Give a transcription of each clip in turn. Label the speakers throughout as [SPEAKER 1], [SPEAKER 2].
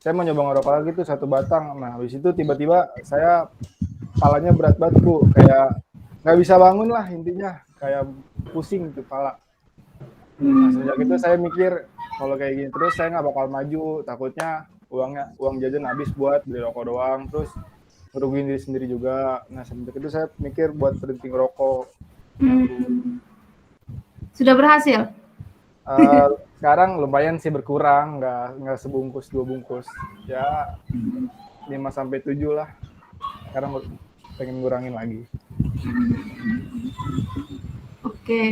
[SPEAKER 1] saya mau nyoba ngerokok lagi tuh 1 batang. Nah, habis itu tiba-tiba saya kepalanya berat banget, Bu. Kayak nggak bisa bangun lah intinya. Kayak pusing tuh kepala. Nah, sejak itu saya mikir, kalau kayak gini terus saya nggak bakal maju. Takutnya uang jajan habis buat beli rokok doang. Terus ngerugiin diri sendiri juga. Nah, semenjak itu saya mikir buat berhenti ngerokok.
[SPEAKER 2] Sudah berhasil?
[SPEAKER 1] Sekarang lumayan sih berkurang, nggak sebungkus 2 bungkus. Ya 5-7 lah. Sekarang pengen ngurangin lagi.
[SPEAKER 2] Oke.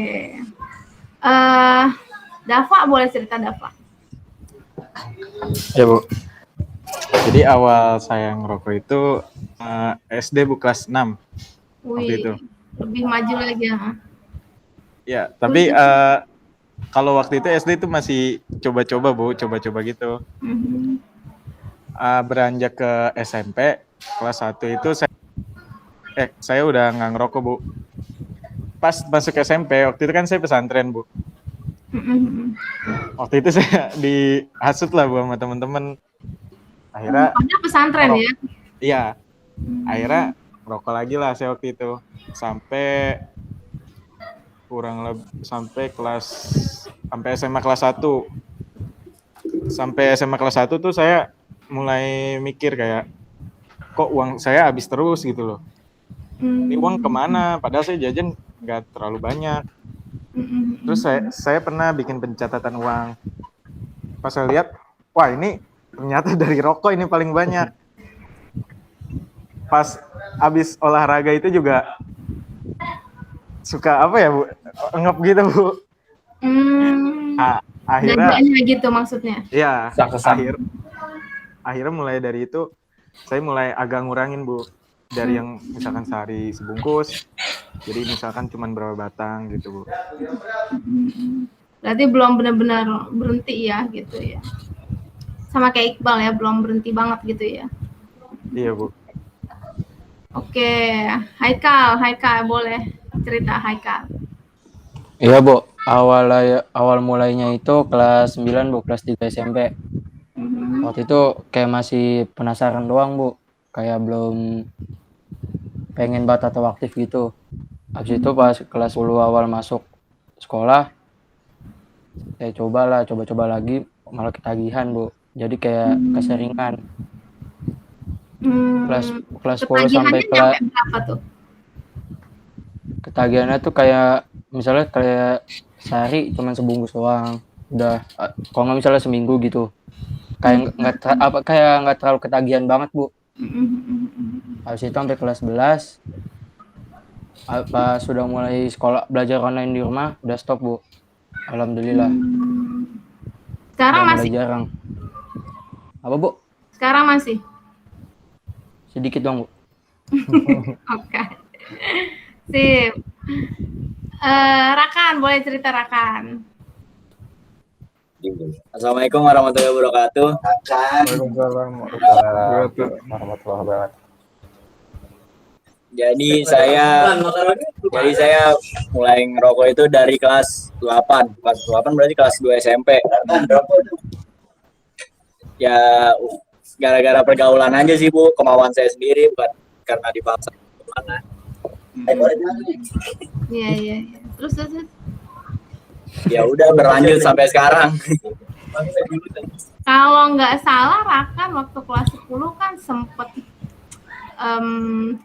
[SPEAKER 2] Dava, boleh cerita Dava?
[SPEAKER 3] Ya Bu. Jadi awal saya ngerokok itu SD Bu, kelas 6 waktu itu.
[SPEAKER 2] Lebih maju lagi ya.
[SPEAKER 3] Ya, tapi kalau waktu itu SD itu masih coba-coba Bu, coba-coba gitu. Beranjak ke SMP kelas 1 itu saya udah nggak ngerokok Bu. Pas masuk SMP waktu itu kan saya pesantren Bu. Waktu itu saya dihasut lah Bu sama teman-teman. Akhirnya
[SPEAKER 2] pesantren ya?
[SPEAKER 3] Iya. Akhirnya rokok lagi lah saya waktu itu sampai sampai SMA kelas 1. Sampai SMA kelas 1 tuh saya mulai mikir kayak kok uang saya habis terus gitu loh. Ini uang kemana? Padahal saya jajan nggak terlalu banyak. Terus saya pernah bikin pencatatan uang. Pas saya lihat, wah ini ternyata dari rokok ini paling banyak. Pas habis olahraga itu juga suka apa ya Bu, ngep gitu Bu. Akhirnya
[SPEAKER 2] gitu maksudnya.
[SPEAKER 3] Iya, akhirnya mulai dari itu saya mulai agak ngurangin Bu, dari yang misalkan sehari sebungkus jadi misalkan cuma berapa batang gitu Bu.
[SPEAKER 2] Berarti belum benar-benar berhenti ya gitu ya, sama kayak Iqbal ya, belum berhenti banget gitu ya.
[SPEAKER 3] Iya Bu.
[SPEAKER 2] Oke, Haikal boleh cerita Haikal.
[SPEAKER 4] Iya Bu, awal mulainya itu kelas 9 Bu, kelas 3 SMP. Waktu itu kayak masih penasaran doang Bu, kayak belum pengen banget atau aktif gitu. Habis itu pas kelas 10 awal masuk sekolah, saya coba lagi, malah ketagihan Bu. Jadi kayak keseringan. Kelas 10 sampai kelas
[SPEAKER 2] berapa tuh?
[SPEAKER 4] Ketagihannya tuh kayak misalnya kayak sehari cuma sebungkus doang. Udah kalau nggak misalnya seminggu gitu. Kayak nggak terlalu ketagihan banget Bu. Habis itu sampai kelas 11 pas sudah mulai sekolah belajar online di rumah udah stop Bu. Alhamdulillah.
[SPEAKER 2] Sekarang masih
[SPEAKER 4] jarang. Apa Bu?
[SPEAKER 2] Sekarang masih?
[SPEAKER 4] Sedikit dong Bu.
[SPEAKER 2] Oke. Sip. Rakan, boleh cerita Rakan?
[SPEAKER 5] Assalamualaikum warahmatullahi wabarakatuh.
[SPEAKER 1] Waalaikumsalam warahmatullahi wabarakatuh.
[SPEAKER 5] Jadi saya mulai ngerokok itu dari kelas 8. Kelas 8 berarti kelas 2 SMP. Ya gara-gara pergaulan aja sih Bu, kemauan saya sendiri, bukan karena dipaksa kemana.
[SPEAKER 2] Iya. Terus.
[SPEAKER 5] Ya udah berlanjut sampai sekarang.
[SPEAKER 2] Kalau nggak salah Rakan waktu kelas 10 kan sempet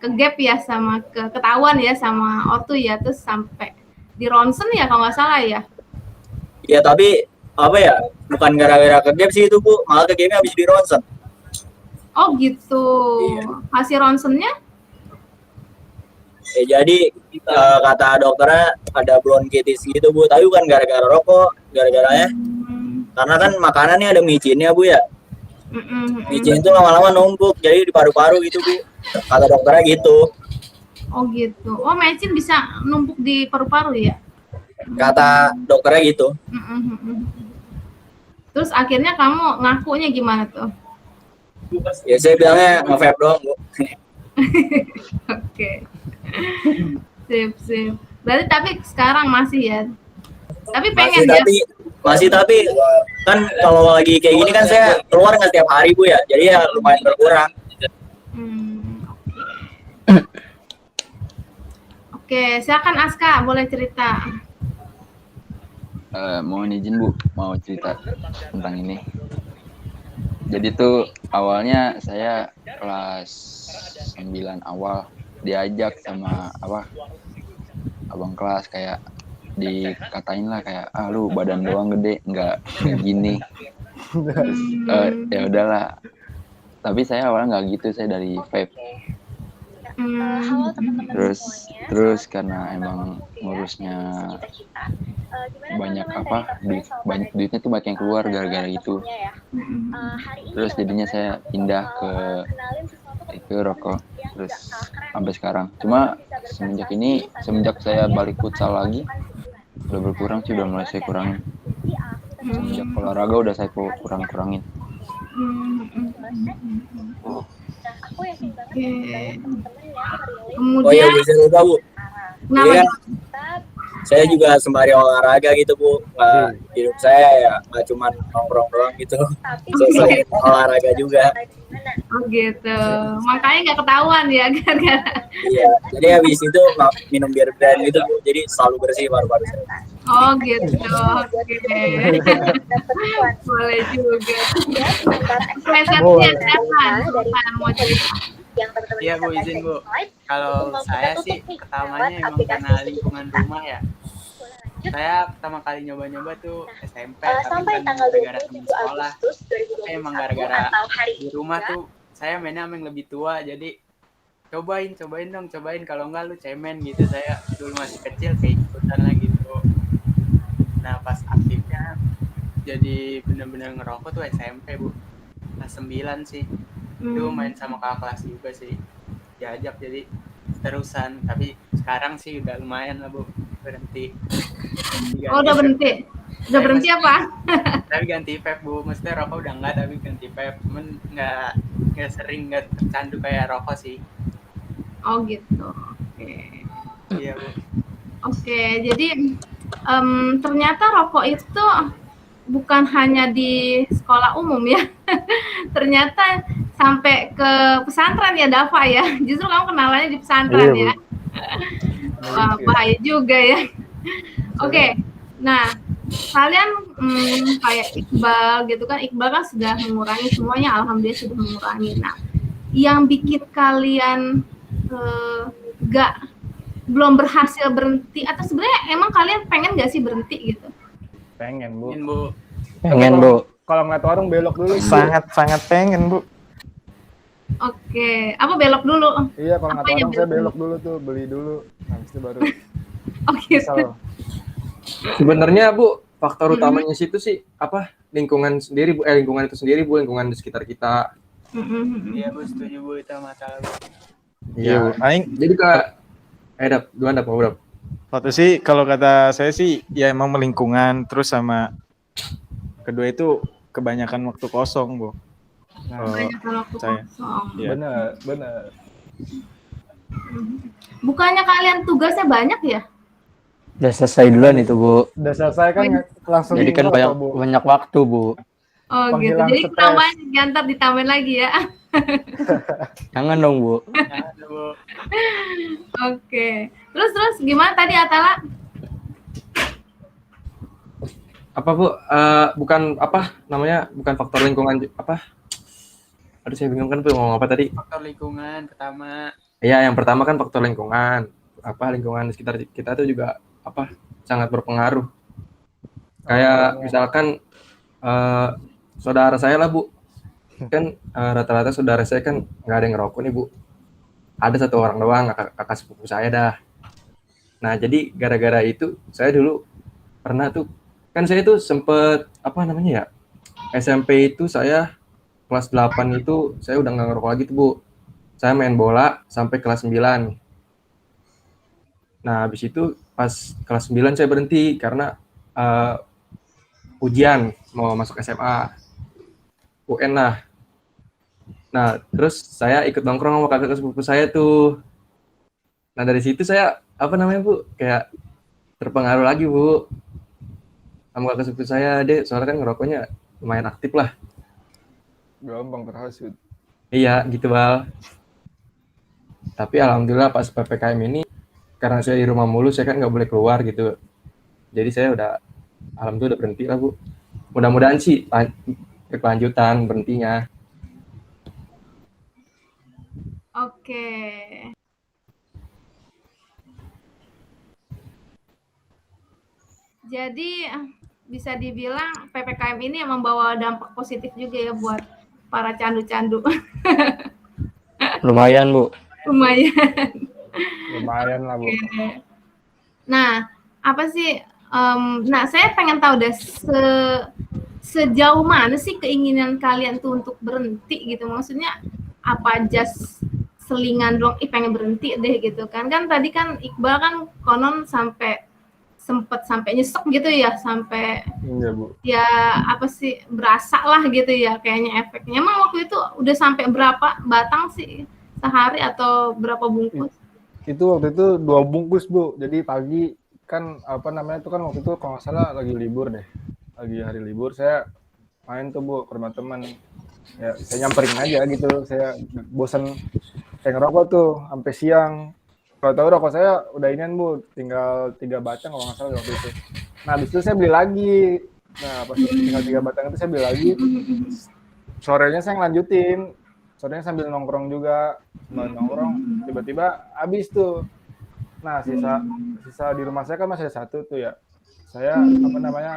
[SPEAKER 2] ke-gap ya, sama ketahuan ya sama ortu ya, terus sampai di ronsen ya kalau nggak salah ya.
[SPEAKER 5] Ya tapi apa ya, bukan gara-gara ke-gap sih itu Bu, malah ke-gapnya habis di ronsen.
[SPEAKER 2] Oh gitu. Hasil ronsennya?
[SPEAKER 5] Ya jadi kata dokternya ada bronkitis gitu Bu, tapi bukan gara-gara rokok, gara-garanya karena kan makanannya ada micinnya Bu ya. Micin itu lama-lama numpuk jadi di paru-paru gitu Bu, kata dokternya gitu.
[SPEAKER 2] Oh gitu. Oh, micin bisa numpuk di paru-paru ya?
[SPEAKER 5] Kata dokternya gitu.
[SPEAKER 2] Terus akhirnya kamu ngakunya gimana tuh?
[SPEAKER 5] Ya saya bilangnya nge-vape doang Bu.
[SPEAKER 2] Oke. Sip. Berarti tapi sekarang masih ya? Tapi pengen
[SPEAKER 5] masih,
[SPEAKER 2] ya?
[SPEAKER 5] Tapi Masih, tapi kan kalau lagi kayak gini kan saya keluar nggak setiap hari Bu ya, jadi ya lumayan berkurang.
[SPEAKER 2] Oke, silakan Aska, boleh cerita.
[SPEAKER 6] Mohon izin Bu, mau cerita tentang ini. Jadi tuh awalnya saya kelas 9 awal diajak sama abang kelas, kayak dikatain lah kayak lu badan doang gede, nggak gini. Terus ya udahlah. Tapi saya awalnya nggak gitu, saya dari vape.
[SPEAKER 7] Halo teman-teman
[SPEAKER 6] Terus karena emang ngurusnya banyak duitnya tuh banyak yang keluar gara-gara itu. Terus jadinya saya pindah ke itu rokok, terus sampai sekarang. Cuma semenjak saya balik futsal lagi udah berkurang sih, udah mulai saya kurangin. Semenjak olahraga udah saya kurangin.
[SPEAKER 5] Oh iya
[SPEAKER 2] Kemudian
[SPEAKER 5] Bu, saya lupa Bu.
[SPEAKER 2] kenapa?
[SPEAKER 5] Iya, saya juga sembari olahraga gitu Bu. Hidup saya ya nggak cuma nongkrong doang gitu. Saya olahraga juga.
[SPEAKER 2] Oh gitu. Makanya nggak ketahuan ya kan?
[SPEAKER 5] Iya, jadi habis itu minum bir brand gitu Bu. Jadi selalu bersih paru-paru saya.
[SPEAKER 2] Oh gitu. Oke. Boleh juga. Selanjutnya siapa? Mau cerita?
[SPEAKER 8] Iya Bu, izin Bu. Kalau saya sih pertamanya emang karena lingkungan rumah ya. Saya pertama kali nyoba-nyoba tuh SMP, tapi kan gara-gara teman sekolah. Tapi emang gara-gara di rumah tuh saya mainnya sama yang lebih tua, jadi cobain kalau enggak lu cemen gitu. Saya dulu masih kecil kayak ikutan lah gitu. Nah pas aktifnya jadi bener-bener ngerokok tuh SMP Bu, kelas 9 sih. Itu main sama kakak kelas juga sih, diajak jadi terusan. Tapi sekarang sih udah lumayan lah Bu, berhenti.
[SPEAKER 2] Oh udah berhenti? Udah berhenti apa?
[SPEAKER 8] Tapi ganti vape Bu, maksudnya rokok udah enggak, tapi ganti vape. Cuman nggak sering, nggak tercandu kayak rokok sih.
[SPEAKER 2] Oh gitu. Oke.
[SPEAKER 8] Iya Bu.
[SPEAKER 2] Oke, jadi ternyata rokok itu bukan hanya di sekolah umum ya. Ternyata sampai ke pesantren ya Dava ya. Justru kamu kenalannya di pesantren ya. Wah, bahaya juga ya. Oke. Nah, kalian kayak Iqbal gitu kan. Iqbal kan sudah mengurangi semuanya, alhamdulillah sudah mengurangi. Nah, yang bikin kalian belum berhasil berhenti, atau sebenarnya emang kalian pengen nggak sih berhenti gitu?
[SPEAKER 1] Pengen Bu.
[SPEAKER 4] Pengen Bu.
[SPEAKER 1] Kalau ngeliat warung belok dulu.
[SPEAKER 3] Sangat pengen Bu.
[SPEAKER 2] Oke, apa belok dulu?
[SPEAKER 1] Iya, kalau ngeliat
[SPEAKER 2] Apanya
[SPEAKER 1] warung saya
[SPEAKER 2] belok
[SPEAKER 1] belok dulu tuh, beli dulu. Habis itu baru
[SPEAKER 2] Oh gitu.
[SPEAKER 1] misal.
[SPEAKER 9] Sebenarnya Bu, faktor utamanya situ sih apa? Lingkungan sendiri Bu, lingkungan itu sendiri Bu, lingkungan di sekitar kita.
[SPEAKER 8] Iya Bu, setuju Bu, itu masalah Bu.
[SPEAKER 3] Iya Bu. Aing
[SPEAKER 9] Jadi duluan Dap, ngobrol.
[SPEAKER 3] waktu sih kalau kata saya sih ya emang melingkungan, terus sama kedua itu kebanyakan waktu kosong Bu.
[SPEAKER 2] Kebanyakan waktu
[SPEAKER 3] saya.
[SPEAKER 2] kosong.
[SPEAKER 3] Iya.
[SPEAKER 1] Bener.
[SPEAKER 2] Bukannya kalian tugasnya banyak ya?
[SPEAKER 4] Udah selesai duluan itu Bu.
[SPEAKER 1] Udah selesai kan langsung
[SPEAKER 4] Jadi kan
[SPEAKER 1] ngerokok, Bu.
[SPEAKER 4] banyak waktu Bu.
[SPEAKER 2] Oh gitu.
[SPEAKER 1] Penghilang
[SPEAKER 2] Jadi
[SPEAKER 1] stres.
[SPEAKER 2] tambahin, ntar ditambahin lagi ya.
[SPEAKER 4] Jangan dong Bu.
[SPEAKER 2] Oke. Terus gimana tadi Atala?
[SPEAKER 9] Apa Bu? Bukan apa namanya? Bukan faktor lingkungan apa? Aduh saya bingung kan Bu, ngomong apa tadi?
[SPEAKER 8] Faktor lingkungan pertama.
[SPEAKER 9] Iya, yang pertama kan faktor lingkungan. Apa lingkungan di sekitar kita tuh juga apa? Sangat berpengaruh. Kayak misalkan saudara saya lah Bu. Kan rata-rata saudara saya kan nggak ada yang ngerokok nih Bu. Ada satu orang doang, kakak sepupu saya dah. Nah jadi gara-gara itu saya dulu pernah tuh, kan saya tuh sempet apa namanya ya, SMP itu saya kelas 8 itu saya udah nggak ngerokok lagi tuh Bu. Saya main bola sampai kelas 9. Nah habis itu pas kelas 9 saya berhenti karena ujian mau masuk SMA, UN lah. Nah terus saya ikut nongkrong sama kakak sepupu saya tuh. Nah dari situ saya apa namanya Bu, kayak terpengaruh lagi Bu. sama kakak sepupu saya, Dek, soalnya kan ngerokoknya lumayan aktif lah.
[SPEAKER 1] Gampang terhasut.
[SPEAKER 9] Iya, gitu, Bal. Tapi alhamdulillah pas PPKM ini, karena saya di rumah mulu, saya kan nggak boleh keluar gitu. Jadi saya alhamdulillah udah berhenti lah, Bu. Mudah-mudahan sih berkelanjutan berhentinya.
[SPEAKER 2] Oke. Jadi bisa dibilang PPKM ini yang membawa dampak positif juga ya buat para candu-candu.
[SPEAKER 4] Lumayan, Bu.
[SPEAKER 2] Lumayan.
[SPEAKER 1] Lumayan lah, Bu.
[SPEAKER 2] Oke. Nah, apa sih? Nah, saya pengen tahu deh sejauh mana sih keinginan kalian tuh untuk berhenti gitu? Maksudnya apa just selingan doang, pengen berhenti deh gitu kan? Kan tadi kan Iqbal kan konon sempet sampai nyesek gitu ya, sampai
[SPEAKER 1] Iya, Bu.
[SPEAKER 2] ya apa sih berasa lah gitu ya kayaknya efeknya. Emang waktu itu udah sampai berapa batang sih sehari atau berapa bungkus?
[SPEAKER 1] Itu waktu itu 2 bungkus, Bu. Jadi pagi kan apa namanya itu kan waktu itu kalau nggak salah lagi libur deh. Lagi hari libur saya main tuh, Bu, ke rumah teman. Ya, saya nyamperin aja gitu. Saya bosan kayak ngerokok tuh sampai siang. Kalau tahu rokok saya udah inian, Bu, tinggal 3 batang kalau nggak salah waktu itu. Nah, habis itu saya beli lagi. Nah, pas tinggal 3 batang itu saya beli lagi. Sorenya saya ngelanjutin. Sorenya sambil nongkrong juga. Sambil nongkrong, tiba-tiba habis tuh. Nah, sisa di rumah saya kan masih ada 1 tuh ya. Saya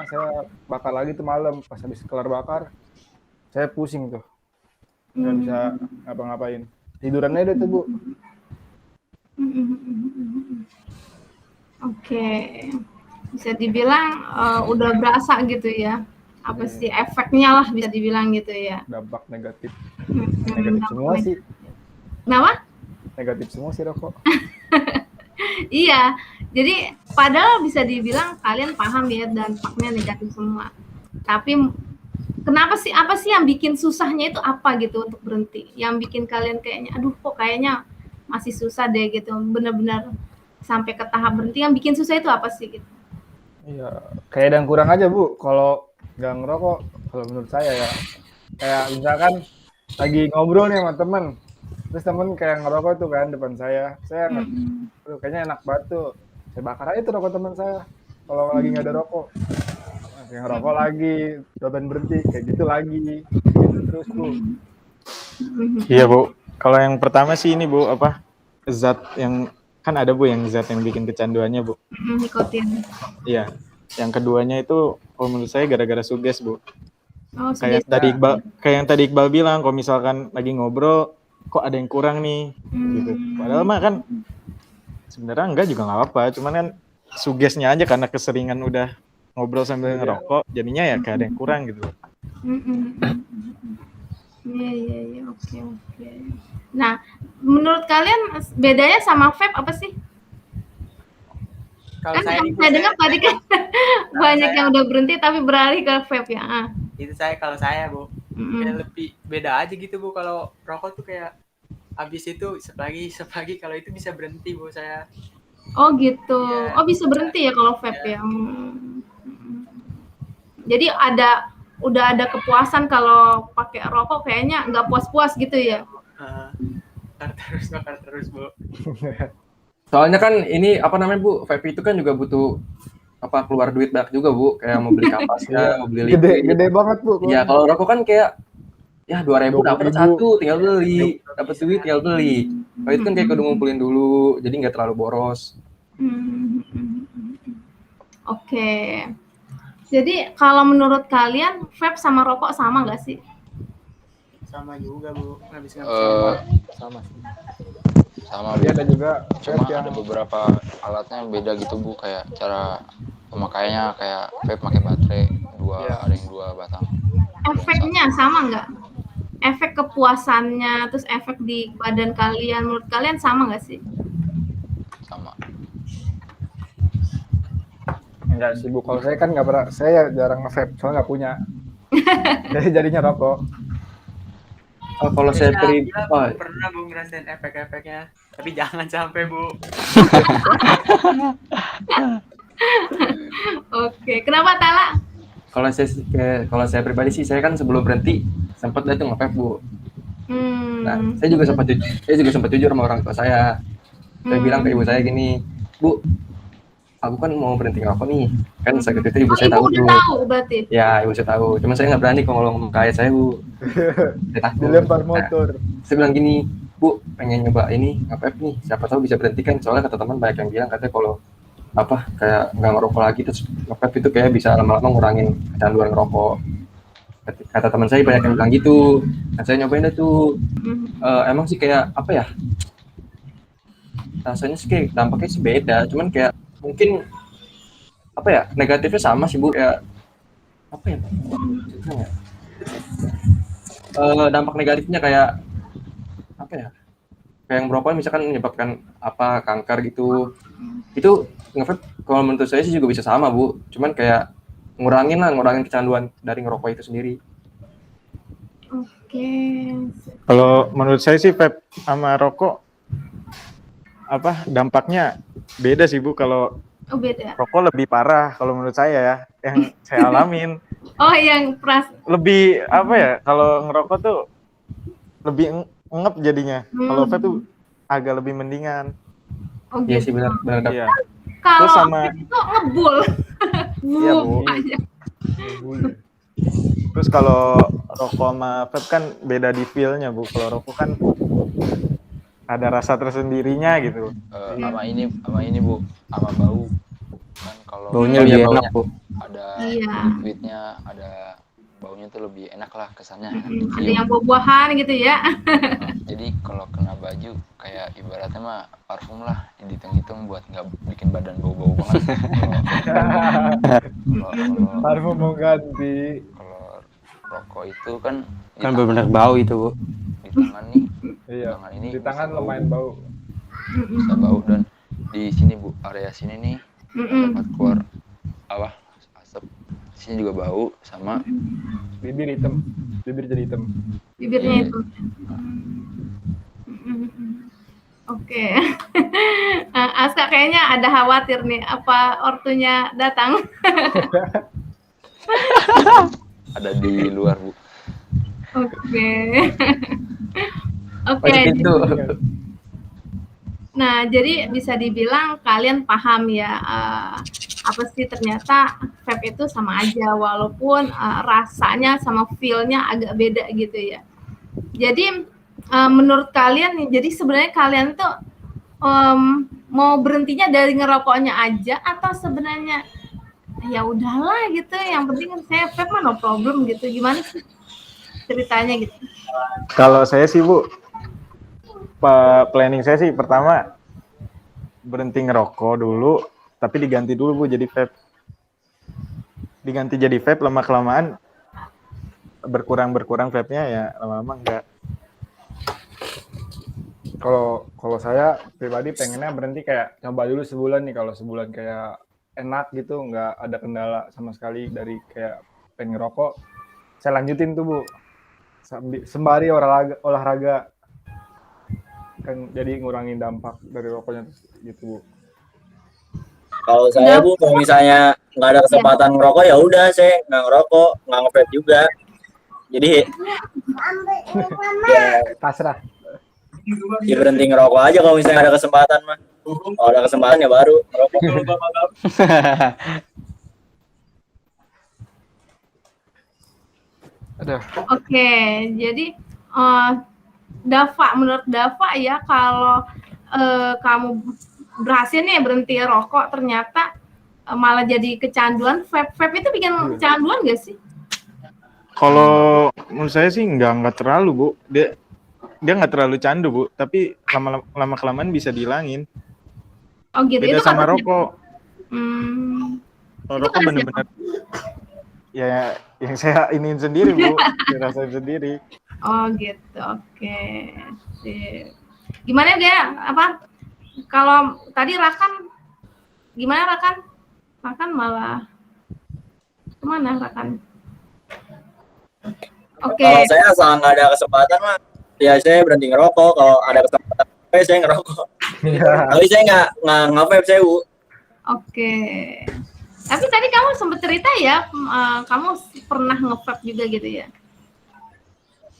[SPEAKER 1] saya bakar lagi tuh malam. Pas habis kelar bakar, saya pusing tuh. Nggak bisa ngapa-ngapain. Tidurannya udah tuh, Bu.
[SPEAKER 2] Oke, bisa dibilang udah berasa gitu ya. Apa sih efeknya lah bisa dibilang gitu ya.
[SPEAKER 1] Dampak negatif. Negatif semua sih.
[SPEAKER 2] Kenapa?
[SPEAKER 1] Negatif semua sih rokok.
[SPEAKER 2] Iya, jadi padahal bisa dibilang kalian paham ya dampaknya negatif semua. Tapi kenapa sih, apa sih yang bikin susahnya itu apa gitu untuk berhenti? Yang bikin kalian kayaknya, aduh kok kayaknya masih susah deh gitu, benar-benar sampai ke tahap berhenti, yang bikin susah itu apa sih gitu?
[SPEAKER 1] Iya, kayak dan kurang aja, Bu. Kalau nggak ngerokok, kalau menurut saya ya, kayak misalkan lagi ngobrol nih sama temen, terus temen kayak ngerokok tuh kan depan saya aduh, kayaknya enak banget tuh, saya bakar aja tuh rokok teman saya. Kalau lagi nggak ada rokok, kayak ngerokok lagi, cobain berhenti, kayak gitu lagi, gitu terus, Bu.
[SPEAKER 3] Iya, Bu. Kalau yang pertama sih ini, Bu, apa? Zat yang kan ada, Bu, yang zat yang bikin kecanduannya, Bu.
[SPEAKER 2] Nikotin.
[SPEAKER 3] Iya. Yang keduanya itu kalau menurut saya gara-gara suges, Bu.
[SPEAKER 2] Oh,
[SPEAKER 3] Kayak yang tadi Iqbal bilang, kalau misalkan lagi ngobrol kok ada yang kurang nih gitu. Padahal mah kan sebenarnya enggak juga nggak apa-apa, cuman kan sugesnya aja karena keseringan udah ngobrol sambil ngerokok, jadinya ya kayak ada yang kurang gitu.
[SPEAKER 2] Iya, oke. Nah, menurut kalian bedanya sama vape apa sih?
[SPEAKER 8] Kalau
[SPEAKER 2] Kan saya dengar tadi kan banyak yang udah berhenti tapi beralih ke vape ya.
[SPEAKER 8] Itu kalau saya, Bu. Kayak lebih beda aja gitu, Bu. Kalau rokok tuh kayak habis itu sepagi kalau itu bisa berhenti, Bu, saya.
[SPEAKER 2] Oh gitu.
[SPEAKER 8] Ya,
[SPEAKER 2] Oh bisa berhenti ya kalau vape ya. Jadi udah ada kepuasan kalau pakai rokok, kayaknya nggak puas-puas gitu ya.
[SPEAKER 8] Bakar terus, Bu.
[SPEAKER 9] Soalnya kan ini apa namanya, Bu, vape itu kan juga butuh keluar duit banyak juga, Bu, kayak mau beli kapasnya, mau beli
[SPEAKER 1] gede banget, Bu.
[SPEAKER 9] Iya, kalau rokok kan kayak ya 2.000 dapat 1, tinggal beli, dapat duit tinggal beli. Kalau itu kan kayak kudu ngumpulin dulu, jadi nggak terlalu boros.
[SPEAKER 2] Oke. Jadi kalau menurut kalian vape sama rokok sama nggak sih?
[SPEAKER 8] Sama juga, Bu. Habis
[SPEAKER 6] sama.
[SPEAKER 1] Dia ada juga
[SPEAKER 6] cuma
[SPEAKER 1] vape yang
[SPEAKER 6] ada beberapa alatnya yang beda gitu, Bu, kayak cara pemakaiannya, kayak vape pakai baterai ada yang 2 batang.
[SPEAKER 2] Efeknya sama nggak? Efek kepuasannya, terus efek di badan kalian, menurut kalian sama nggak sih?
[SPEAKER 6] Sama.
[SPEAKER 1] enggak sih, Bu. Kalau saya kan nggak pernah, saya jarang nge-vape, soalnya nggak punya. Jadi jadinya rokok.
[SPEAKER 9] Oh, kalau saya
[SPEAKER 8] pernah, Bu, ngerasain efek-efeknya, tapi jangan sampai, Bu.
[SPEAKER 2] Oke, kenapa Tala?
[SPEAKER 9] kalau saya pribadi sih, saya kan sebelum berhenti sempat dah tuh nge-vape, Bu. Nah, saya juga sempat jujur sama orang tua saya. Saya bilang ke ibu saya gini, Bu, aku kan mau berhenti ngerokok nih. Kan saat itu ibu saya tahu
[SPEAKER 2] udah
[SPEAKER 9] tuh.
[SPEAKER 2] tahu berarti.
[SPEAKER 9] Ya, ibu saya tahu. Cuma saya nggak berani kalau ngomong ke ayah saya, Bu. Saya takut.
[SPEAKER 1] Dilempar motor.
[SPEAKER 9] Nah, saya bilang gini, Bu, pengen nyoba ini nge-vape nih. Siapa tahu bisa berhentikan. Soalnya kata teman banyak yang bilang katanya kalau kayak nggak ngerokok lagi terus nge-vape itu kayak bisa lama-lama ngurangin kecanduan ngerokok. Kata teman saya banyak yang bilang gitu. Nah, saya nyobain deh tuh. Emang sih kayak apa ya? Rasanya sih kayak dampaknya sih beda. Cuman kayak mungkin apa ya? Negatifnya sama sih, Bu. Kayak apa ya? Dampak negatifnya kayak apa ya? Kayak yang merokok misalkan menyebabkan apa kanker gitu. Itu nge-vape kalau menurut saya sih juga bisa sama, Bu. Cuman kayak ngurangin kecanduan dari ngerokok itu sendiri.
[SPEAKER 2] Oke.
[SPEAKER 3] Kalau menurut saya sih vape sama rokok dampaknya beda sih, Bu. Kalau
[SPEAKER 2] beda.
[SPEAKER 3] Rokok lebih parah kalau menurut saya ya, yang saya alamin.
[SPEAKER 2] Oh, yang
[SPEAKER 3] lebih apa ya? Kalau ngerokok tuh lebih ngep jadinya. Kalau vape tuh agak lebih mendingan.
[SPEAKER 2] Oh,
[SPEAKER 9] Iya sih benar.
[SPEAKER 3] Iya.
[SPEAKER 2] Kalau
[SPEAKER 3] Terus sama
[SPEAKER 2] itu ngebul.
[SPEAKER 3] Iya, Bu. Terus kalau rokok sama vape kan beda di feel-nya, Bu. Kalau rokok kan ada rasa tersendirinya gitu.
[SPEAKER 6] Sama ini Bu, sama bau. Kan kalau
[SPEAKER 4] Baunya lebih enak, Bu.
[SPEAKER 6] Ada
[SPEAKER 2] Iya.
[SPEAKER 6] liquidnya, ada baunya tuh lebih enak lah kesannya.
[SPEAKER 2] Ada yang buah-buahan gitu ya.
[SPEAKER 6] Jadi kalau kena baju kayak ibaratnya mah parfum lah, dihitung-hitung buat nggak bikin badan bau-bau banget. Kalau
[SPEAKER 1] Parfum mau ganti.
[SPEAKER 6] kalau rokok itu kan
[SPEAKER 4] benar-benar bau itu, Bu.
[SPEAKER 6] di tangan nih,
[SPEAKER 1] Iya.
[SPEAKER 6] tangan ini
[SPEAKER 1] Di tangan
[SPEAKER 6] bisa bau.
[SPEAKER 1] lumayan bau.
[SPEAKER 6] Bisa bau, dan di sini Bu, area sini nih tempat keluar asap, sini juga bau, sama
[SPEAKER 1] Bibir hitam. Bibir jadi hitam.
[SPEAKER 2] Bibirnya itu. Oke. Aska kayaknya ada khawatir nih, apa ortunya datang?
[SPEAKER 6] ada di luar Bu.
[SPEAKER 2] Oke. Oke.
[SPEAKER 9] Banyak itu.
[SPEAKER 2] Nah, jadi bisa dibilang kalian paham ya, apa sih ternyata vape itu sama aja, walaupun rasanya sama feel-nya agak beda gitu ya. Jadi menurut kalian nih, jadi sebenarnya kalian tuh mau berhentinya dari ngerokoknya aja, atau sebenarnya ya udahlah gitu, yang penting saya vape mah no problem gitu. Gimana sih ceritanya gitu?
[SPEAKER 3] Kalau saya sih, Bu, planning saya sih pertama berhenti ngerokok dulu, tapi diganti dulu, Bu, jadi vape. Diganti jadi vape, lama-kelamaan berkurang vape-nya, ya lama-lama enggak.
[SPEAKER 1] Kalau saya pribadi pengennya berhenti kayak nyoba dulu sebulan nih. Kalau sebulan kayak enak gitu, nggak ada kendala sama sekali dari kayak pengen ngerokok, saya lanjutin tuh, Bu. Sembari olahraga kan, jadi ngurangin dampak dari rokoknya gitu, Bu.
[SPEAKER 5] Kalau saya Bu, kalau misalnya nggak ada kesempatan ngerokok ya udah saya nggak ngerokok, nggak nge-vape juga. Jadi ya
[SPEAKER 1] Pasrah.
[SPEAKER 5] ya berhenti ngerokok aja kalau misalnya ada kesempatan mah. Kalau ada kesempatan ya baru ngerokok.
[SPEAKER 2] Oke, jadi menurut Dava ya, kalau kamu berhasil nih berhenti rokok, ternyata malah jadi kecanduan. Vape itu bikin kecanduan gak sih?
[SPEAKER 3] Kalau menurut saya sih nggak terlalu, Bu. Dia nggak terlalu candu, Bu. Tapi lama-kelamaan bisa dihilangin.
[SPEAKER 2] Oh gitu.
[SPEAKER 3] Beda
[SPEAKER 2] itu
[SPEAKER 3] sama
[SPEAKER 2] katanya.
[SPEAKER 3] rokok. Kalau
[SPEAKER 2] Itu
[SPEAKER 3] rokok
[SPEAKER 2] kata
[SPEAKER 3] bener-bener ya yang saya iniin sendiri, Bu. Saya rasain sendiri.
[SPEAKER 2] Oh gitu, oke. Sip. Gimana dia? Apa? Kalau tadi Rakan, gimana Rakan? Rakan malah kemana Rakan? Oke.
[SPEAKER 5] Kalau saya asal nggak ada kesempatan mah, ya saya berhenti ngerokok. Kalau ada kesempatan, saya ngerokok. Tapi saya nggak nge-vape saya, Bu.
[SPEAKER 2] Oke. Tapi tadi kamu sempat cerita ya, kamu pernah nge-vape juga gitu ya?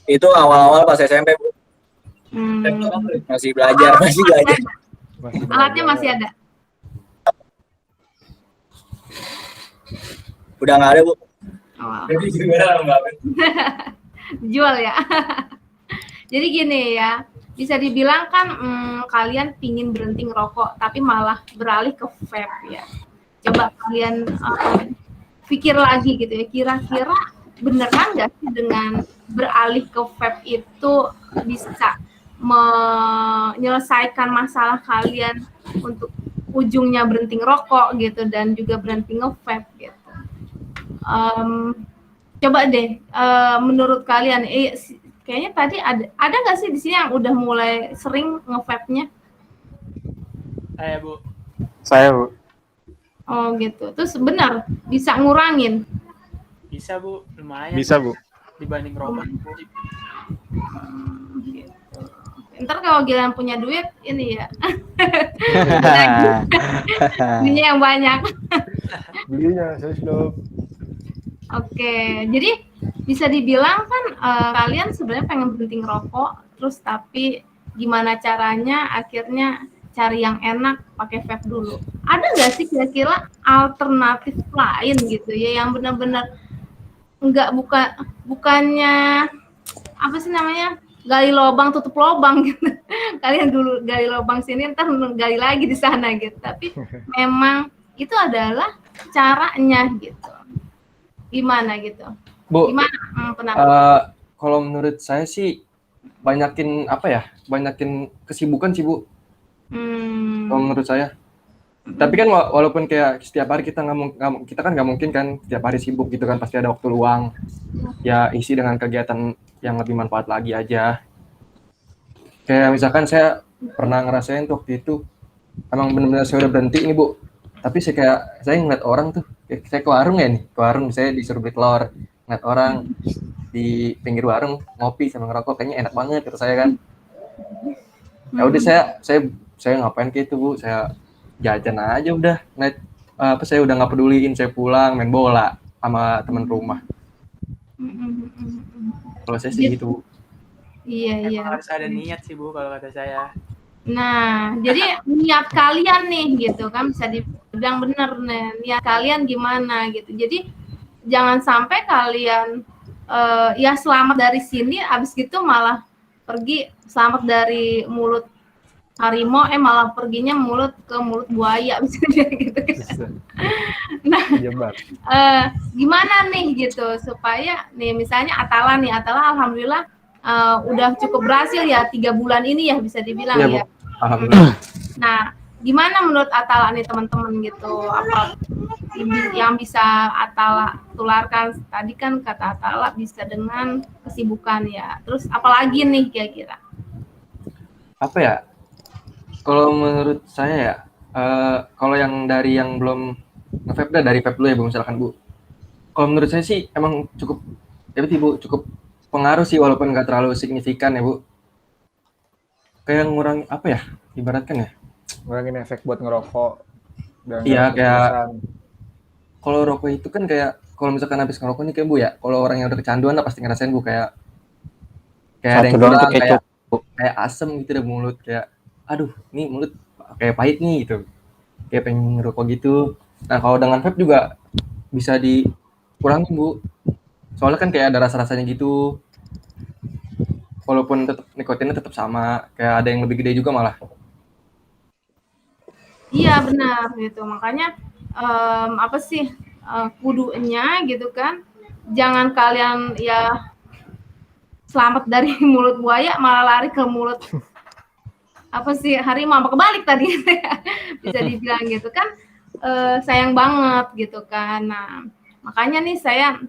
[SPEAKER 5] Itu awal-awal pas SMP, Bu. Masih belajar.
[SPEAKER 2] Alatnya masih ada?
[SPEAKER 5] Udah nggak ada, Bu.
[SPEAKER 2] Oh. Jual ya. Jadi gini ya, bisa dibilang kan kalian pingin berhenti ngerokok, tapi malah beralih ke vape ya. Coba kalian pikir lagi gitu ya, kira-kira beneran nggak sih dengan beralih ke vape itu bisa menyelesaikan masalah kalian untuk ujungnya berhenti ngerokok gitu dan juga berhenti nge-vape gitu. Coba deh, menurut kalian, kayaknya tadi ada nggak sih di sini yang udah mulai sering nge-vape-nya?
[SPEAKER 8] Saya, Bu.
[SPEAKER 3] Saya, Bu.
[SPEAKER 2] Oh gitu. Terus benar bisa ngurangin?
[SPEAKER 8] Bisa, Bu. Lumayan.
[SPEAKER 3] Bisa, Bu.
[SPEAKER 8] Dibanding rokok.
[SPEAKER 2] Gitu. Ntar kalau Gilang punya duit, ini ya. Belinya yang banyak.
[SPEAKER 1] Belinya saya sudah.
[SPEAKER 2] Oke, jadi bisa dibilang kan kalian sebenarnya pengen berhenti ngerokok, terus tapi gimana caranya akhirnya cari yang enak pakai vape dulu. Ada nggak sih kira-kira alternatif lain gitu ya yang benar-benar bukannya apa sih namanya, gali lubang tutup lubang gitu. Kalian dulu gali lubang sini, ntar gali lagi di sana gitu. Tapi memang itu adalah caranya gitu. Gimana gitu?
[SPEAKER 9] Bu,
[SPEAKER 2] gimana
[SPEAKER 9] kalau menurut saya sih banyakin kesibukan sih, Bu. Kalau menurut saya. Tapi kan walaupun kayak setiap hari kita nggak mungkin kan setiap hari sibuk gitu kan, pasti ada waktu luang. Ya isi dengan kegiatan yang lebih manfaat lagi aja. Kayak misalkan saya pernah ngerasain tuh waktu itu, emang benar-benar saya udah berhenti nih, Bu. Tapi saya ngeliat orang tuh, saya ke warung saya disuruh beli telur, ngeliat orang di pinggir warung ngopi sama ngerokok, kayaknya enak banget kata saya kan. Ya udah saya ngapain gitu, Bu, saya jajan aja udah. Saya udah nggak peduliin, saya pulang main bola sama teman rumah. Kalau saya sih gitu.
[SPEAKER 2] Iya.
[SPEAKER 8] Harus ada niat sih, Bu, kalau kata saya.
[SPEAKER 2] Nah, jadi niat kalian nih gitu kan bisa dibilang bener nih, niat kalian gimana gitu. Jadi jangan sampai kalian ya selamat dari sini, abis gitu malah pergi selamat dari mulut harimau, malah perginya mulut ke mulut buaya misalnya gitu kan. Nah, gimana nih gitu supaya nih misalnya Atala alhamdulillah udah cukup berhasil ya 3 bulan ini ya bisa dibilang ya.
[SPEAKER 9] Alhamdulillah.
[SPEAKER 2] Nah, gimana menurut Atala nih teman-teman gitu? Apa yang bisa Atala tularkan? Tadi kan kata Atala bisa dengan kesibukan ya. Terus apalagi nih kira-kira?
[SPEAKER 9] Apa ya? Kalau menurut saya ya, kalau yang dari yang belum nge-vape dari vape dulu ya, Bu, misalkan, Bu. Kalau menurut saya sih emang cukup pengaruh sih walaupun nggak terlalu signifikan ya, Bu. Kayak ngurang apa ya? Ibaratkan ya.
[SPEAKER 1] Ngurangin efek buat ngerokok.
[SPEAKER 9] Iya, kayak kalau rokok itu kan kayak kalau misalkan habis ngerokok nih kayak, Bu ya, kalau orang yang udah kecanduan lah pasti ngerasain, Bu, kayak ada yang kurang, kayak asem gitu di mulut, kayak aduh, nih mulut kayak pahit nih gitu. Kayak pengen ngerokok gitu. Nah, kalau dengan vape juga bisa dikurangi, Bu. Soalnya kan kayak ada rasa-rasanya gitu. Walaupun tetap nikotinnya tetap sama, kayak ada yang lebih gede juga malah.
[SPEAKER 2] Iya benar gitu, makanya kudunya gitu kan, jangan kalian ya selamat dari mulut buaya malah lari ke mulut harimau, kebalik tadi bisa dibilang gitu kan, sayang banget gitu kan. Nah makanya nih saya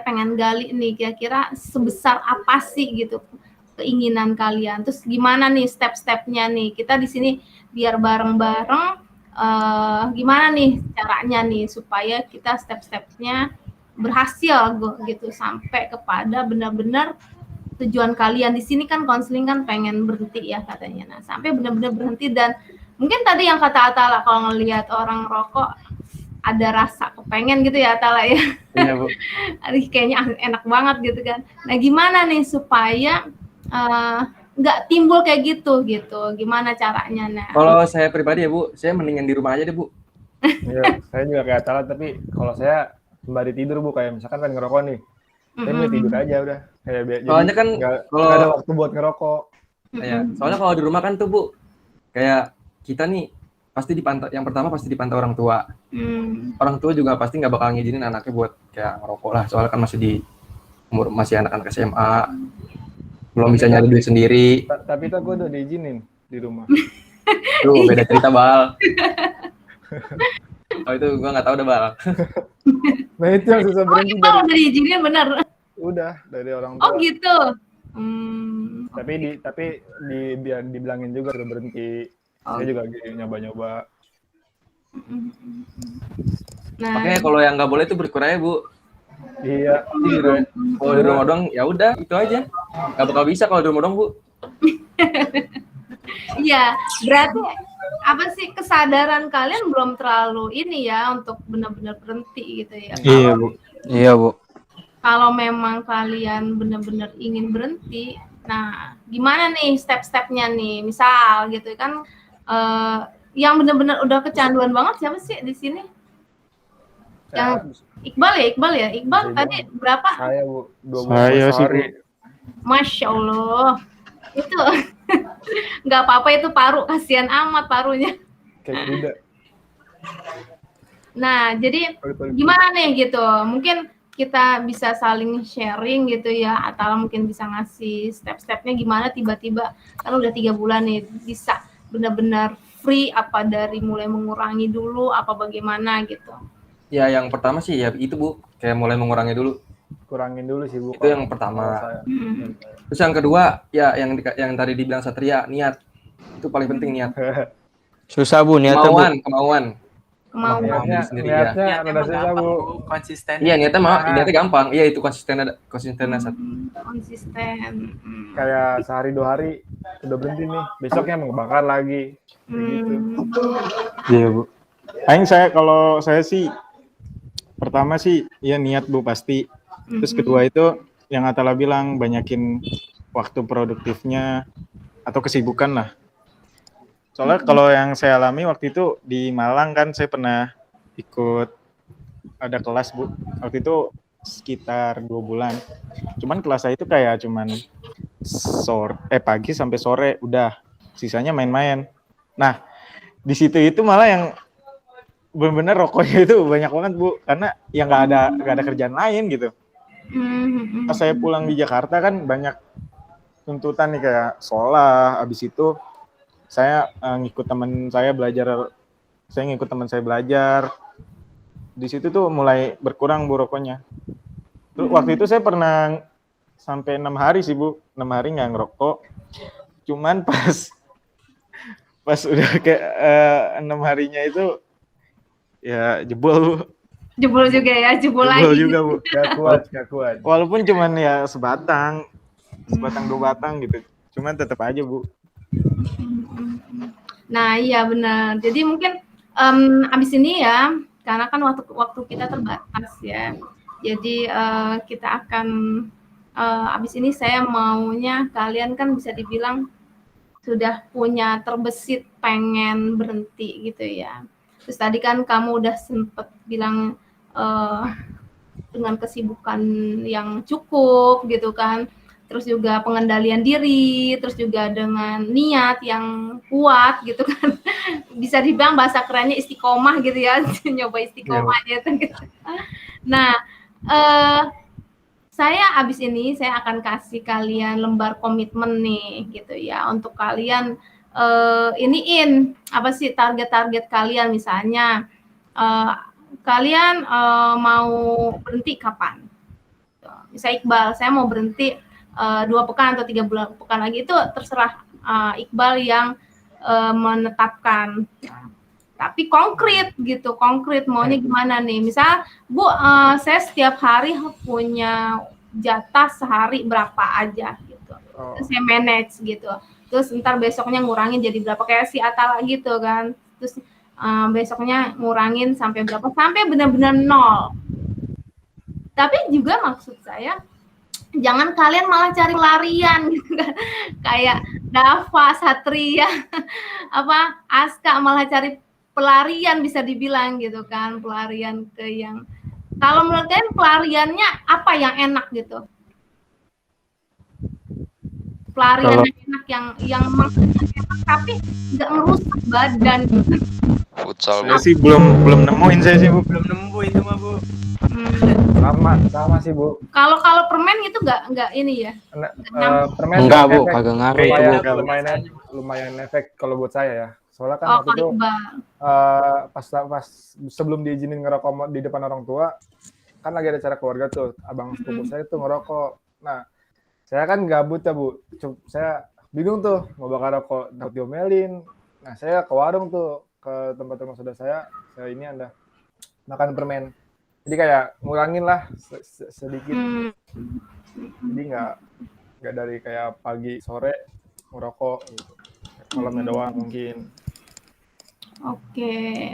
[SPEAKER 2] pengen gali nih kira-kira sebesar apa sih gitu keinginan kalian, terus gimana nih step-stepnya nih, kita di sini biar bareng-bareng gimana nih caranya nih supaya kita step-stepnya berhasil gitu sampai kepada benar-benar tujuan kalian. Di sini kan konseling kan pengen berhenti ya katanya, nah sampai benar-benar berhenti. Dan mungkin tadi yang kata Atala, kalau ngelihat orang rokok ada rasa kepengen gitu ya Tala ya.
[SPEAKER 9] Iya Bu.
[SPEAKER 2] Aduh, kayaknya enak banget gitu kan. Nah gimana nih supaya nggak timbul kayak gitu? Gimana caranya? Nah,
[SPEAKER 9] Kalau saya pribadi ya Bu, saya mendingan di rumah aja deh Bu.
[SPEAKER 1] Iya, saya juga kayak Tala, tapi kalau saya sembari tidur Bu, kayak misalkan kan ngerokok nih, saya mau tidur aja udah. Kayak
[SPEAKER 9] Soalnya kan
[SPEAKER 1] nggak ada waktu buat ngerokok.
[SPEAKER 9] Ya, soalnya kalau di rumah kan tuh Bu, kayak kita nih pasti dipantau, yang pertama pasti dipantau orang tua. Orang tua juga pasti nggak bakal ngizinin anaknya buat kayak ngerokok lah, soalnya kan masih di umur masih anak-anak SMA, belum bisa nyari duit sendiri.
[SPEAKER 1] Tapi gue udah diizinin di rumah.
[SPEAKER 9] Tuh beda cerita Bal. Oh itu gue nggak tahu dah Bal.
[SPEAKER 1] Nah itu yang susah berhenti.
[SPEAKER 2] Oh udah diizinin bener?
[SPEAKER 1] Udah dari orang tua.
[SPEAKER 2] Oh gitu.
[SPEAKER 1] Tapi dibilangin juga udah berhenti. Saya juga nyoba-nyoba.
[SPEAKER 2] Nah,
[SPEAKER 9] Makanya kalau yang nggak boleh itu berkurang ya Bu.
[SPEAKER 1] Iya.
[SPEAKER 9] Kalau di rumah dong ya udah itu aja. Nggak bakal bisa kalau di rumah dong Bu.
[SPEAKER 2] iya, berarti apa sih kesadaran kalian belum terlalu ini ya untuk benar-benar berhenti gitu ya?
[SPEAKER 3] Iya Bu.
[SPEAKER 4] Iya Bu.
[SPEAKER 2] Kalau memang kalian benar-benar ingin berhenti, nah gimana nih step-stepnya nih? Misal gitu kan, yang benar-benar udah kecanduan banget siapa sih di sini? Yang Iqbal ya? Iqbal tadi berapa?
[SPEAKER 1] Saya Bu, 12
[SPEAKER 3] Saya sih,
[SPEAKER 1] hari.
[SPEAKER 2] Masya Allah, itu nggak apa-apa itu paru, kasihan amat parunya.
[SPEAKER 1] Kayak kuda.
[SPEAKER 2] Nah, jadi gimana nih gitu? Mungkin kita bisa saling sharing gitu ya, atau mungkin bisa ngasih step-stepnya gimana tiba-tiba kan udah 3 bulan nih bisa benar-benar free, apa dari mulai mengurangi dulu apa bagaimana gitu.
[SPEAKER 9] Ya yang pertama sih ya itu Bu, kayak mulai mengurangi dulu.
[SPEAKER 1] Kurangin dulu sih Bu.
[SPEAKER 9] Itu yang pertama. Terus yang kedua ya yang tadi dibilang Satria, niat. Itu paling penting, niat.
[SPEAKER 4] Susah Bu niatnya Bu.
[SPEAKER 9] Kemauan.
[SPEAKER 1] Niatnya ada susah Bu.
[SPEAKER 8] Konsisten.
[SPEAKER 9] Iya niatnya gampang. Iya itu konsisten satu.
[SPEAKER 2] Konsisten.
[SPEAKER 1] Kayak sehari 2 hari udah berhenti nih, besoknya mau bakar lagi. Gitu.
[SPEAKER 3] Iya Bu. Kalau saya sih pertama sih ya niat Bu pasti. Terus kedua itu yang Atala bilang banyakin waktu produktifnya atau kesibukan lah. Soalnya kalau yang saya alami waktu itu di Malang kan saya pernah ikut ada kelas Bu. Waktu itu sekitar 2 bulan. Cuman kelas saya itu kayak cuman pagi sampai sore udah, sisanya main-main. Nah, di situ itu malah yang benar-benar rokoknya itu banyak banget Bu, karena yang nggak ada kerjaan lain gitu. Pas saya pulang di Jakarta kan banyak tuntutan nih kayak sekolah, abis itu saya ngikut teman saya belajar, di situ tuh mulai berkurang Bu rokoknya. Terus waktu itu saya pernah sampai 6 hari sih Bu, 6 hari nggak ngerokok. Cuman pas udah kayak 6 harinya itu ya jebol
[SPEAKER 2] juga ya, jebol lagi.
[SPEAKER 3] Juga Bu.
[SPEAKER 1] Gak kuat.
[SPEAKER 3] Walaupun cuman ya sebatang 2 batang gitu. Cuman tetap aja Bu.
[SPEAKER 2] Nah iya benar. Jadi mungkin abis ini ya, karena kan waktu kita terbatas ya. Jadi kita akan abis ini saya maunya kalian kan bisa dibilang sudah punya terbesit pengen berhenti gitu ya. Terus tadi kan kamu udah sempet bilang dengan kesibukan yang cukup gitu kan, terus juga pengendalian diri, terus juga dengan niat yang kuat gitu kan, bisa dibilang bahasa kerennya istiqomah gitu ya, nyoba istiqomah gitu. Nah, saya abis ini saya akan kasih kalian lembar komitmen nih gitu ya, untuk kalian iniin apa sih target-target kalian, misalnya kalian mau berhenti kapan? Misalnya Iqbal, saya mau berhenti 2 pekan atau 3 pekan lagi, itu terserah Iqbal yang menetapkan. Tapi konkret maunya gimana nih? Misal Bu, saya setiap hari punya jatah sehari berapa aja gitu. Terus saya manage gitu. Terus ntar besoknya ngurangin jadi berapa, kayak si Atala gitu kan. Terus besoknya ngurangin sampai berapa, sampai benar-benar 0. Tapi juga maksud saya jangan kalian malah cari pelarian gitu kan, kayak Dava, Satria, apa Aska malah cari pelarian bisa dibilang gitu kan, pelarian ke yang, kalau menurut kalian pelariannya apa yang enak gitu? Pelarian yang enak yang maksudnya enak tapi nggak merusak badan gitu.
[SPEAKER 6] Futsal.
[SPEAKER 3] Saya sih belum nemuin saya sih, Bu.
[SPEAKER 8] Belum nemu itu mah, Bu.
[SPEAKER 1] Sama sih Bu.
[SPEAKER 2] Kalau permen itu nggak ini ya?
[SPEAKER 1] Permen
[SPEAKER 4] Enggak, Bu,
[SPEAKER 1] efek.
[SPEAKER 4] kagak ngaruh itu, Bu.
[SPEAKER 1] Lumayan efek kalau buat saya ya. Soalnya kan waktu itu pas sebelum diizinin ngerokok di depan orang tua, kan lagi ada acara keluarga tuh, abang sepupu saya tuh ngerokok. Nah, saya kan gabut ya Bu, saya bingung tuh mau bakar rokok, takut diomelin. Nah, saya ke warung tuh, ke tempat rumah saudara saya ini Anda makan permen. Jadi kayak ngurangin lah sedikit. Jadi nggak dari kayak pagi sore ngerokok gitu. Malamnya doang mungkin.
[SPEAKER 2] Oke.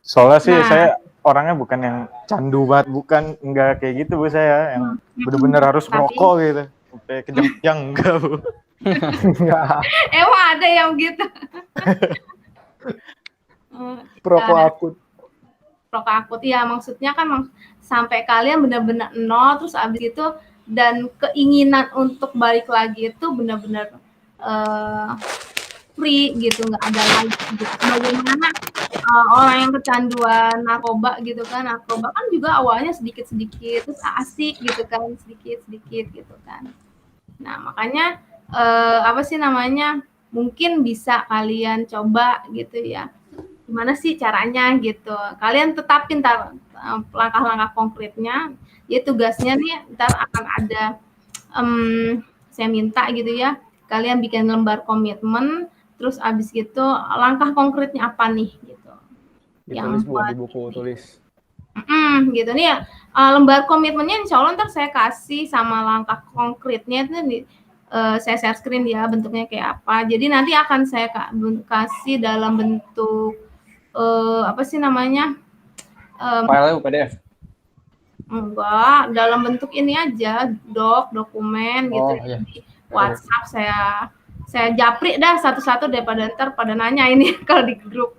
[SPEAKER 3] Soalnya sih saya orangnya bukan yang candu banget, enggak kayak gitu Bu, saya yang bener-bener harus merokok gitu. Sampai kejang-kejang enggak, Bu.
[SPEAKER 2] Emang ada yang gitu.
[SPEAKER 1] Perokok akut.
[SPEAKER 2] Perokok akut ya, maksudnya kan sampai kalian benar-benar 0 terus abis itu, dan keinginan untuk balik lagi itu benar-benar free gitu, nggak ada lagi gitu. Bagaimana orang yang kecanduan narkoba gitu kan, narkoba kan juga awalnya sedikit-sedikit terus asik gitu kan, sedikit-sedikit gitu kan. Nah makanya apa sih namanya, mungkin bisa kalian coba gitu ya, gimana sih caranya gitu, kalian tetapin langkah-langkah konkretnya. Ya tugasnya nih ntar akan ada saya minta gitu ya, kalian bikin lembar komitmen, terus abis gitu langkah konkretnya apa nih gitu.
[SPEAKER 1] Ditulis buat di buku tulis.
[SPEAKER 2] Gitu nih ya, lembar komitmennya insya Allah ntar saya kasih sama langkah konkretnya itu saya share screen ya, bentuknya kayak apa. Jadi nanti akan saya kasih dalam bentuk apa sih namanya,
[SPEAKER 9] File PDF.
[SPEAKER 2] Enggak, dalam bentuk ini aja, dokumen gitu.
[SPEAKER 9] Iya.
[SPEAKER 2] Di WhatsApp saya japri dah satu-satu daripada ntar pada nanya ini kalau di grup.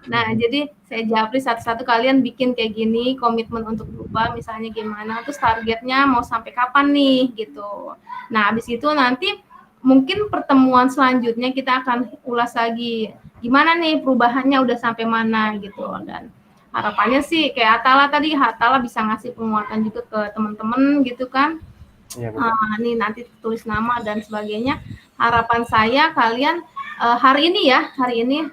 [SPEAKER 2] Nah, jadi saya japri satu-satu, kalian bikin kayak gini, komitmen untuk berubah misalnya gimana, terus targetnya mau sampai kapan nih gitu. Nah, habis itu nanti mungkin pertemuan selanjutnya kita akan ulas lagi gimana nih perubahannya udah sampai mana gitu. Dan harapannya sih kayak Atala bisa ngasih penguatan juga ke teman-teman gitu kan.
[SPEAKER 1] Iya,
[SPEAKER 2] nih nanti tulis nama dan sebagainya. Harapan saya kalian hari ini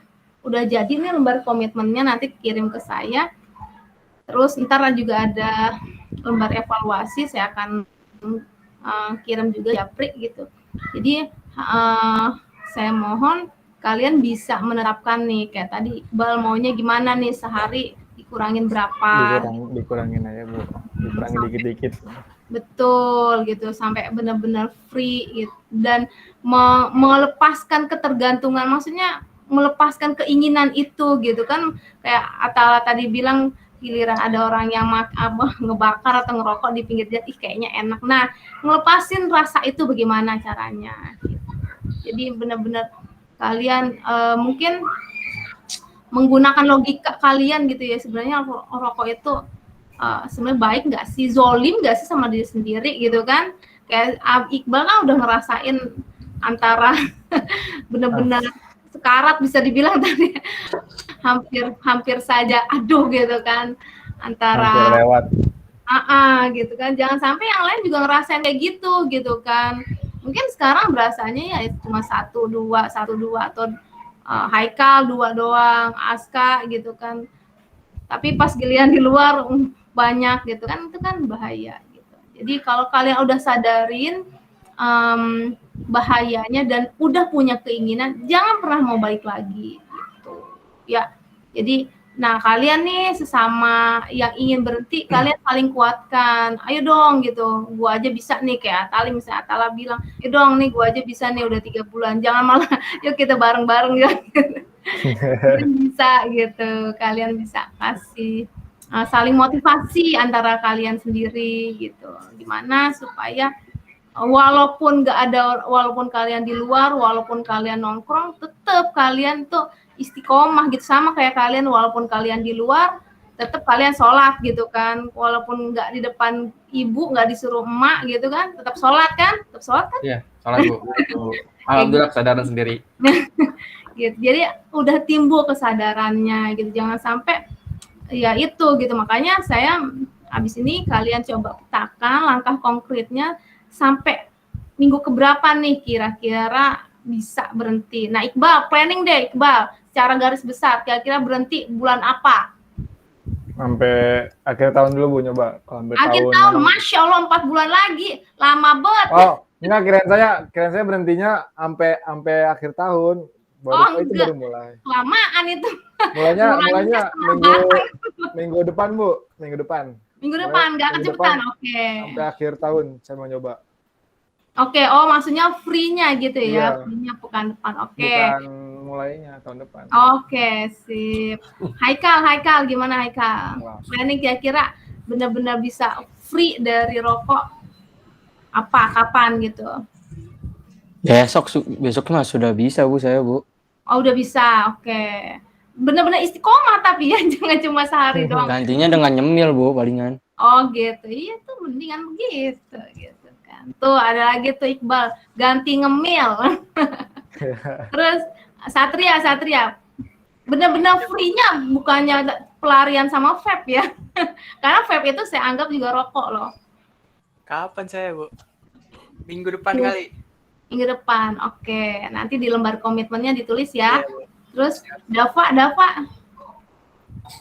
[SPEAKER 2] udah jadi nih lembar komitmennya, nanti kirim ke saya. Terus ntar juga ada lembar evaluasi, saya akan kirim juga japri gitu. Jadi saya mohon kalian bisa menerapkan nih, kayak tadi Iqbal maunya gimana nih, sehari dikurangin berapa?
[SPEAKER 1] Dikurangin aja Bu, dikurangin dikit-dikit.
[SPEAKER 2] Betul gitu, sampai benar-benar free gitu. Dan melepaskan ketergantungan, maksudnya melepaskan keinginan itu gitu kan. Kayak Atala tadi bilang, giliran ada orang yang ngebakar atau ngerokok di pinggir jalan, kayaknya enak. Nah, ngelepasin rasa itu bagaimana caranya gitu. Jadi benar-benar kalian mungkin menggunakan logika kalian gitu ya, sebenarnya rokok itu sebenarnya baik nggak sih, zolim nggak sih sama diri sendiri gitu kan. Kayak Iqbal kan udah ngerasain antara benar-benar sekarat bisa dibilang tadi, hampir saja aduh gitu kan, antara
[SPEAKER 1] hampir lewat
[SPEAKER 2] gitu kan. Jangan sampai yang lain juga ngerasain kayak gitu kan. Mungkin sekarang berasanya ya cuma 1-2 atau Haikal 2 doang, Aska gitu kan. Tapi pas giliran di luar banyak gitu kan, itu kan bahaya gitu. Jadi kalau kalian udah sadarin bahayanya dan udah punya keinginan, jangan pernah mau balik lagi gitu. Ya. Jadi kalian nih sesama yang ingin berhenti, kalian saling kuatkan. Ayo dong gitu. Gua aja bisa nih, kayak misalnya Atala bilang, "Ayo dong nih, gua aja bisa nih udah 3 bulan. Jangan malah yuk kita bareng-bareng ya." Kalian bisa gitu, kalian bisa kasih saling motivasi antara kalian sendiri gitu. Gimana supaya walaupun kalian di luar, walaupun kalian nongkrong, tetap kalian tuh istiqomah gitu, sama kayak kalian walaupun kalian di luar, tetap kalian sholat gitu kan, walaupun nggak di depan ibu, nggak disuruh emak gitu kan, tetap sholat kan,
[SPEAKER 9] Iya, sholat Bu. Alhamdulillah kesadaran sendiri.
[SPEAKER 2] Gitu. Jadi udah timbul kesadarannya gitu, jangan sampai ya itu gitu. Makanya saya abis ini kalian coba petakan langkah konkretnya sampai minggu keberapa nih kira-kira bisa berhenti. Nah Iqbal, planning deh Iqbal, secara garis besar kira-kira berhenti bulan apa?
[SPEAKER 1] Sampai akhir tahun dulu Bu, nyoba.
[SPEAKER 2] Akhir tahun, Masya Allah 4 bulan lagi, lama banget.
[SPEAKER 1] Oh, enggak, kirain saya berhentinya sampai akhir tahun. Itu baru mulai.
[SPEAKER 2] Lamaan itu.
[SPEAKER 1] Mulainya minggu depan Bu, minggu depan.
[SPEAKER 2] Minggu depan, nggak kecepatan, oke.
[SPEAKER 1] Sampai akhir tahun saya mau nyoba.
[SPEAKER 2] Oke, oh maksudnya free-nya gitu ya, free-nya pekan depan, oke.
[SPEAKER 1] Bukan mulainya tahun depan.
[SPEAKER 2] Oke, sip. Haikal, gimana Haikal? Planning kira-kira benar-benar bisa free dari rokok apa, kapan gitu?
[SPEAKER 4] Besok mah sudah bisa Bu, saya Bu.
[SPEAKER 2] Oh udah bisa, oke. Benar-benar istiqomah tapi ya, jangan cuma sehari doang.
[SPEAKER 4] Gantinya dengan nyemil Bu, palingan.
[SPEAKER 2] Oh gitu, iya tuh mendingan begitu gitu kan. Tuh ada lagi tuh Iqbal, ganti ngemil. Terus Satria, benar-benar free-nya bukannya pelarian sama vape ya. Karena vape itu saya anggap juga rokok loh.
[SPEAKER 8] Kapan saya Bu? Minggu depan kali.
[SPEAKER 2] Minggu depan, oke. Nanti di lembar komitmennya ditulis ya. Terus Dava.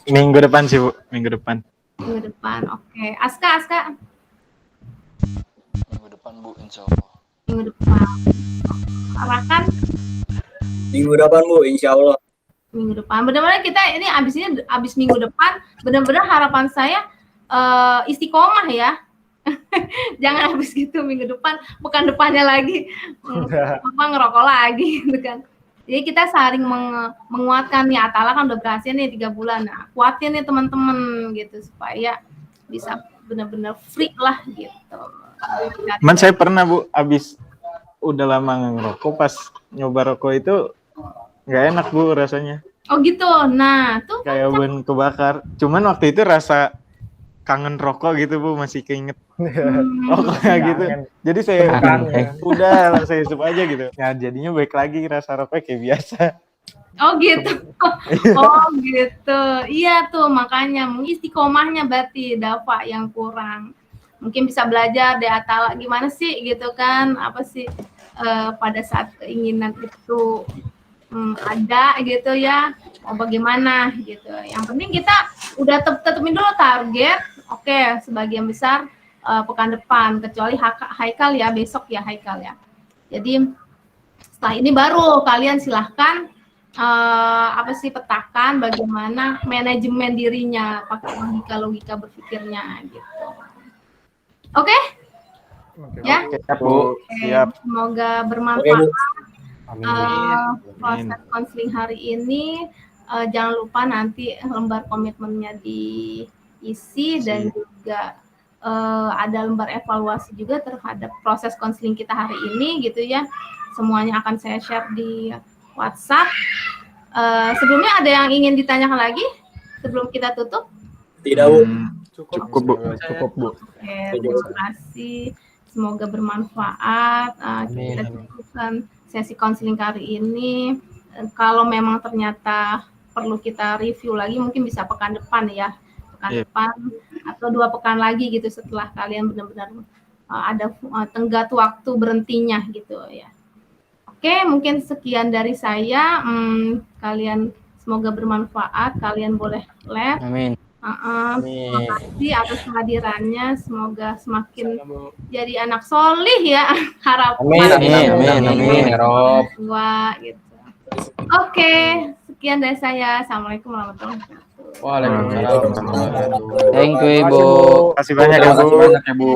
[SPEAKER 3] Minggu depan sih Bu, minggu depan.
[SPEAKER 2] Minggu depan, oke. Aska.
[SPEAKER 6] Minggu depan Bu, insya Allah.
[SPEAKER 2] Minggu depan. Arakan?
[SPEAKER 5] Minggu depan Bu, insya Allah.
[SPEAKER 2] Minggu depan. Benar-benar kita ini abis minggu depan, benar-benar harapan saya istiqomah ya. Jangan habis gitu minggu depan, bukan depannya lagi ngerokok lagi gitu kan. Jadi kita saling menguatkan nih. Atala kan udah berhasil nih 3 bulan. Nah, kuatin nih teman-teman gitu supaya bisa benar-benar free lah gitu.
[SPEAKER 3] Man saya pernah Bu, abis udah lama ngerokok, pas nyoba rokok itu nggak enak Bu rasanya.
[SPEAKER 2] Oh gitu. Nah tuh
[SPEAKER 3] kayak ban kebakar. Cuman waktu itu rasa kangen rokok gitu Bu, masih keinget rokoknya gitu. Jadi saya udah saya stop aja gitu. Ya jadinya baik lagi, rasa rokok kayak biasa.
[SPEAKER 2] Oh gitu. Oh gitu. Iya tuh makanya istiqomahnya berarti Dava yang kurang. Mungkin bisa belajar deh Atala gimana sih gitu kan, apa sih pada saat keinginan itu ada gitu ya, mau bagaimana gitu. Yang penting kita udah tetepin dulu target. Oke, sebagian besar pekan depan, kecuali Haikal ya, besok ya Haikal ya. Jadi setelah ini baru kalian silahkan petakan bagaimana manajemen dirinya, pakai logika berpikirnya gitu. Oke? Ya?
[SPEAKER 3] Siap Bu, siap.
[SPEAKER 2] Semoga bermanfaat. Proses konseling hari ini. Jangan lupa nanti lembar komitmennya diisi dan juga ada lembar evaluasi juga terhadap proses konseling kita hari ini gitu ya. Semuanya akan saya share di WhatsApp. Sebelumnya ada yang ingin ditanyakan lagi sebelum kita tutup?
[SPEAKER 5] Tidak Bu.
[SPEAKER 3] Cukup Bu.
[SPEAKER 2] Oke, terima kasih. Semoga bermanfaat. Kita cukupkan sesi konseling kali ini. Kalau memang ternyata perlu kita review lagi, mungkin bisa pekan depan ya. Depan atau 2 pekan lagi gitu setelah kalian benar-benar ada tenggat waktu berhentinya gitu ya. Oke, mungkin sekian dari saya. Kalian semoga bermanfaat. Kalian boleh live.
[SPEAKER 4] Amin.
[SPEAKER 2] Terima kasih atas kehadirannya. Semoga semakin jadi anak solih ya.
[SPEAKER 4] Amin. Ya Rob.
[SPEAKER 2] Gitu. Oke, sekian dari saya. Assalamualaikum warahmatullahi wabarakatuh.
[SPEAKER 4] Waalaikumsalam. Thank you Ibu.
[SPEAKER 3] Terima kasih banyak ya Bu.
[SPEAKER 9] Bu.